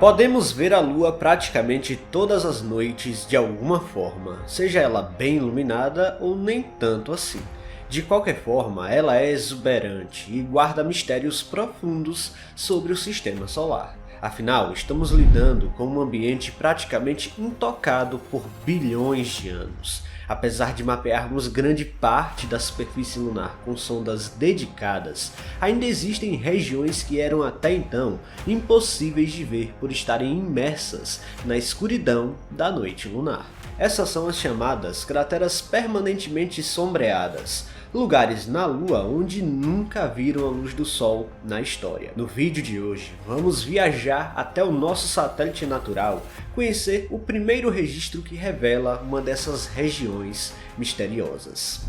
Podemos ver a Lua praticamente todas as noites de alguma forma, seja ela bem iluminada ou nem tanto assim. De qualquer forma, ela é exuberante e guarda mistérios profundos sobre o sistema solar. Afinal, estamos lidando com um ambiente praticamente intocado por bilhões de anos. Apesar de mapearmos grande parte da superfície lunar com sondas dedicadas, ainda existem regiões que eram até então impossíveis de ver por estarem imersas na escuridão da noite lunar. Essas são as chamadas crateras permanentemente sombreadas, lugares na Lua onde nunca viram a luz do Sol na história. No vídeo de hoje, vamos viajar até o nosso satélite natural, conhecer o primeiro registro que revela uma dessas regiões misteriosas.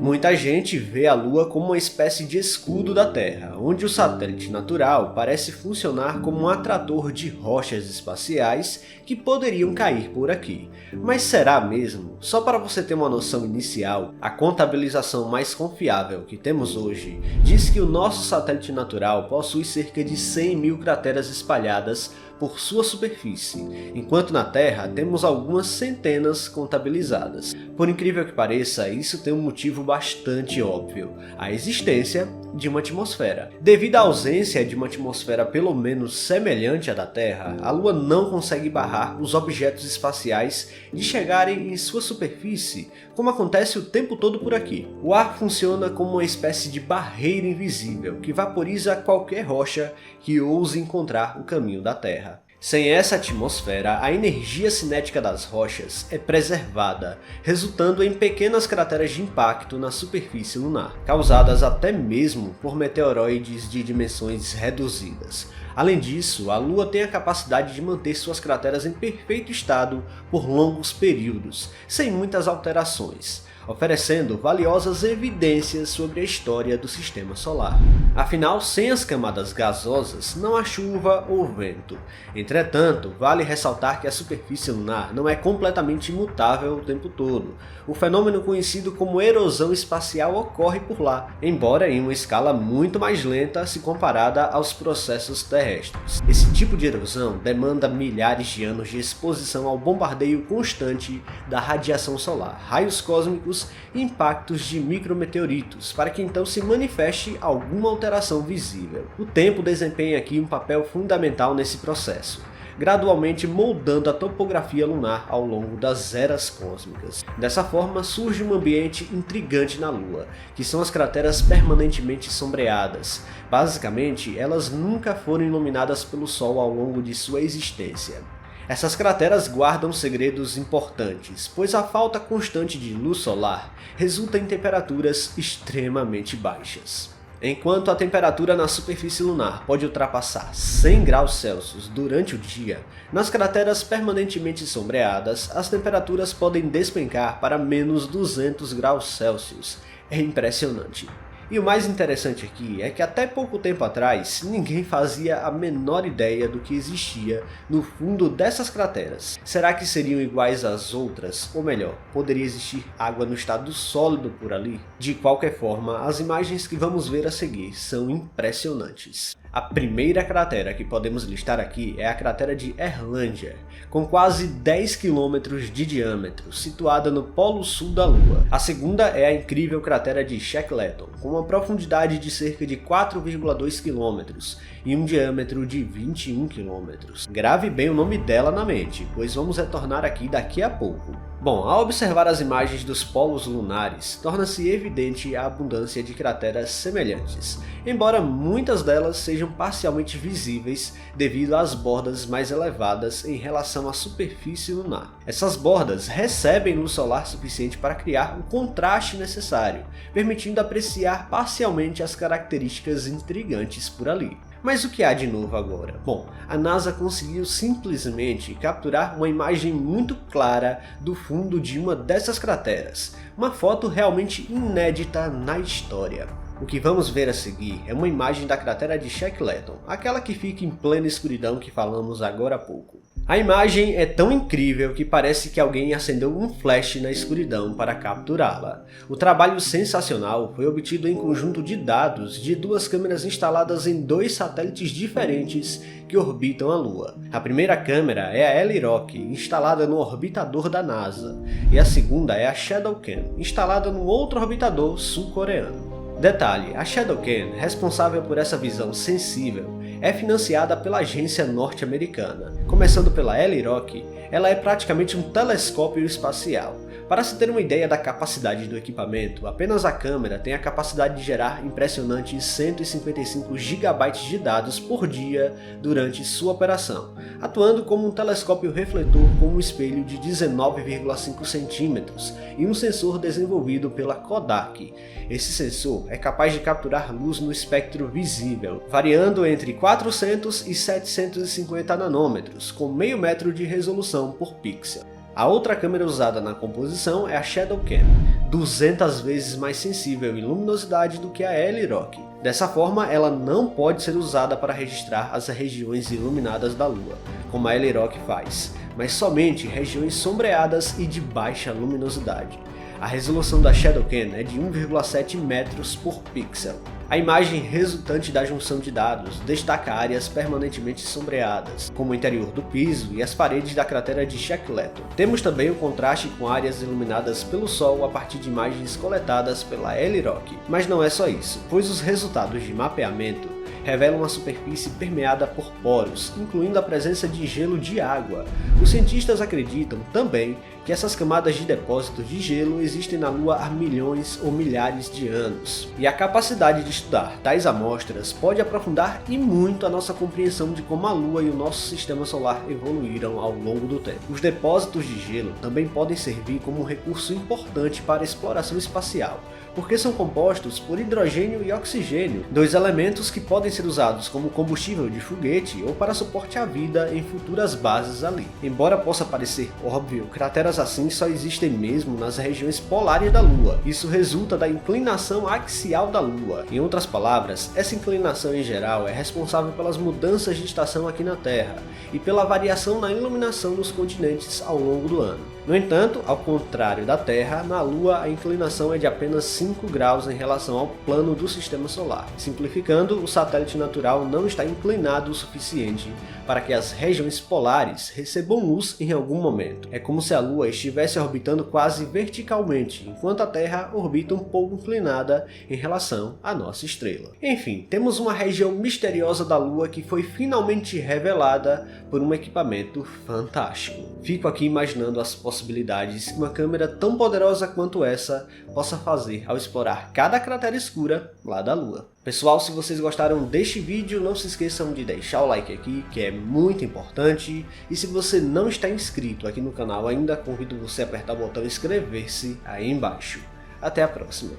Muita gente vê a Lua como uma espécie de escudo da Terra, onde o satélite natural parece funcionar como um atrator de rochas espaciais que poderiam cair por aqui. Mas será mesmo? Só para você ter uma noção inicial, a contabilização mais confiável que temos hoje diz que o nosso satélite natural possui cerca de 100 mil crateras espalhadas por sua superfície, enquanto na Terra temos algumas centenas contabilizadas. Por incrível que pareça, isso tem um motivo bastante óbvio: a existência de uma atmosfera. Devido à ausência de uma atmosfera pelo menos semelhante à da Terra, a Lua não consegue barrar os objetos espaciais de chegarem em sua superfície, como acontece o tempo todo por aqui. O ar funciona como uma espécie de barreira invisível que vaporiza qualquer rocha que ouse encontrar o caminho da Terra. Sem essa atmosfera, a energia cinética das rochas é preservada, resultando em pequenas crateras de impacto na superfície lunar, causadas até mesmo por meteoroides de dimensões reduzidas. Além disso, a Lua tem a capacidade de manter suas crateras em perfeito estado por longos períodos, sem muitas alterações, oferecendo valiosas evidências sobre a história do sistema solar. Afinal, sem as camadas gasosas, não há chuva ou vento. Entretanto, vale ressaltar que a superfície lunar não é completamente imutável o tempo todo. O fenômeno conhecido como erosão espacial ocorre por lá, embora em uma escala muito mais lenta se comparada aos processos terrestres. Esse tipo de erosão demanda milhares de anos de exposição ao bombardeio constante da radiação solar, raios cósmicos e impactos de micrometeoritos, para que então se manifeste alguma alteração visível. O tempo desempenha aqui um papel fundamental nesse processo, gradualmente moldando a topografia lunar ao longo das eras cósmicas. Dessa forma, surge um ambiente intrigante na Lua, que são as crateras permanentemente sombreadas. Basicamente, elas nunca foram iluminadas pelo Sol ao longo de sua existência. Essas crateras guardam segredos importantes, pois a falta constante de luz solar resulta em temperaturas extremamente baixas. Enquanto a temperatura na superfície lunar pode ultrapassar 100 graus Celsius durante o dia, nas crateras permanentemente sombreadas, as temperaturas podem despencar para menos 200 graus Celsius. É impressionante. E o mais interessante aqui é que até pouco tempo atrás, ninguém fazia a menor ideia do que existia no fundo dessas crateras. Será que seriam iguais às outras? Ou melhor, poderia existir água no estado sólido por ali? De qualquer forma, as imagens que vamos ver a seguir são impressionantes. A primeira cratera que podemos listar aqui é a cratera de Erlanger, com quase 10 km de diâmetro, situada no polo sul da Lua. A segunda é a incrível cratera de Shackleton, com uma profundidade de cerca de 4,2 km e um diâmetro de 21 km. Grave bem o nome dela na mente, pois vamos retornar aqui daqui a pouco. Bom, ao observar as imagens dos polos lunares, torna-se evidente a abundância de crateras semelhantes, embora muitas delas sejam parcialmente visíveis devido às bordas mais elevadas em relação à superfície lunar. Essas bordas recebem luz solar suficiente para criar o contraste necessário, permitindo apreciar parcialmente as características intrigantes por ali. Mas o que há de novo agora? Bom, a NASA conseguiu simplesmente capturar uma imagem muito clara do fundo de uma dessas crateras, uma foto realmente inédita na história. O que vamos ver a seguir é uma imagem da cratera de Shackleton, aquela que fica em plena escuridão que falamos agora há pouco. A imagem é tão incrível que parece que alguém acendeu um flash na escuridão para capturá-la. O trabalho sensacional foi obtido em conjunto de dados de duas câmeras instaladas em dois satélites diferentes que orbitam a Lua. A primeira câmera é a LROC, instalada no orbitador da NASA, e a segunda é a ShadowCam, instalada no outro orbitador sul-coreano. Detalhe, a ShadowCam, responsável por essa visão sensível, é financiada pela agência norte-americana. Começando pela LROC, ela é praticamente um telescópio espacial. Para se ter uma ideia da capacidade do equipamento, apenas a câmera tem a capacidade de gerar impressionantes 155 GB de dados por dia durante sua operação, atuando como um telescópio refletor com um espelho de 19,5 cm e um sensor desenvolvido pela Kodak. Esse sensor é capaz de capturar luz no espectro visível, variando entre 400 e 750 nanômetros, com meio metro de resolução por pixel. A outra câmera usada na composição é a ShadowCam, 200 vezes mais sensível em luminosidade do que a LROC. Dessa forma, ela não pode ser usada para registrar as regiões iluminadas da Lua, como a LROC faz, mas somente regiões sombreadas e de baixa luminosidade. A resolução da ShadowCam é de 1,7 metros por pixel. A imagem resultante da junção de dados destaca áreas permanentemente sombreadas, como o interior do piso e as paredes da cratera de Shackleton. Temos também o contraste com áreas iluminadas pelo Sol a partir de imagens coletadas pela LROC. Mas não é só isso, pois os resultados de mapeamento revelam uma superfície permeada por poros, incluindo a presença de gelo de água. Os cientistas acreditam também que essas camadas de depósitos de gelo existem na Lua há milhões ou milhares de anos. E a capacidade de estudar tais amostras pode aprofundar e muito a nossa compreensão de como a Lua e o nosso sistema solar evoluíram ao longo do tempo. Os depósitos de gelo também podem servir como um recurso importante para a exploração espacial, porque são compostos por hidrogênio e oxigênio, dois elementos que podem ser usados como combustível de foguete ou para suporte à vida em futuras bases ali. Embora possa parecer óbvio, crateras assim só existem mesmo nas regiões polares da Lua. Isso resulta da inclinação axial da Lua. Em outras palavras, essa inclinação em geral é responsável pelas mudanças de estação aqui na Terra e pela variação na iluminação nos continentes ao longo do ano. No entanto, ao contrário da Terra, na Lua a inclinação é de apenas 5 graus em relação ao plano do Sistema Solar. Simplificando, o satélite natural não está inclinado o suficiente para que as regiões polares recebam luz em algum momento. É como se a Lua estivesse orbitando quase verticalmente, enquanto a Terra orbita um pouco inclinada em relação à nossa estrela. Enfim, temos uma região misteriosa da Lua que foi finalmente revelada por um equipamento fantástico. Fico aqui imaginando as possibilidades que uma câmera tão poderosa quanto essa possa fazer ao explorar cada cratera escura lá da Lua. Pessoal, se vocês gostaram deste vídeo, não se esqueçam de deixar o like aqui, que é muito importante. E se você não está inscrito aqui no canal ainda, convido você a apertar o botão inscrever-se aí embaixo. Até a próxima!